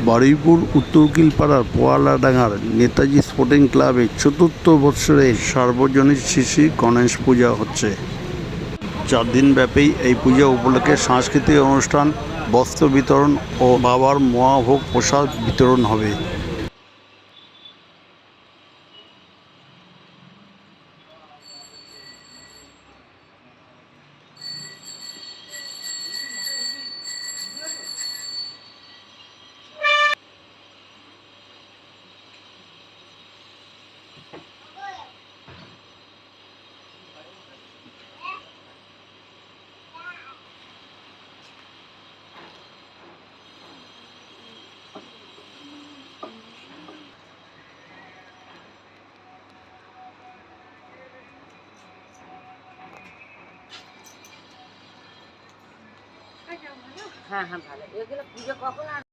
বারুইপুর উত্তর উকিলপাড়ার পোয়ালাডাঙ্গার নেতাজি স্পোর্টিং ক্লাবে চতুর্থ বৎসরে সার্বজনীন শ্রী গণেশ পূজা হচ্ছে। 4 দিন ব্যাপী এই পূজা উপলক্ষে সাংস্কৃতিক অনুষ্ঠান, বস্ত্র বিতরণ ও বাবার মহাভোগ প্রসাদ বিতরণ হবে। হ্যাঁ হ্যাঁ ভালো। এগুলো পুজো কখন